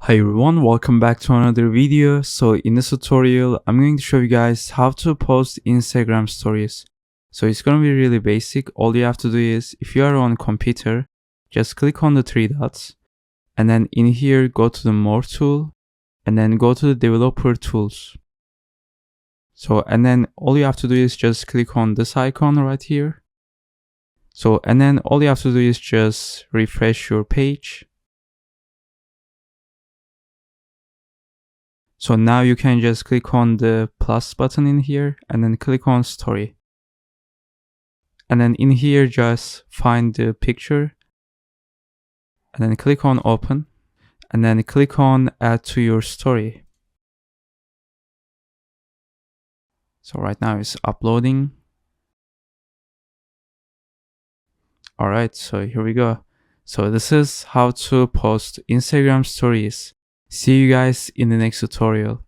Hi everyone, welcome back to another video. So in this tutorial, I'm going to show you guys how to post Instagram stories. So it's going to be really basic. All you have to do is, if you are on computer, just click on the three dots and then in here go to the more tool and then go to the developer tools. So and then all you have to do is just click on this icon right here. So and then all you have to do is just refresh your page. So now you can just click on the plus button in here and then click on story. And then in here, just find the picture and then click on open and then click on add to your story. So right now it's uploading. All right, so here we go. So this is how to post Instagram stories. See you guys in the next tutorial.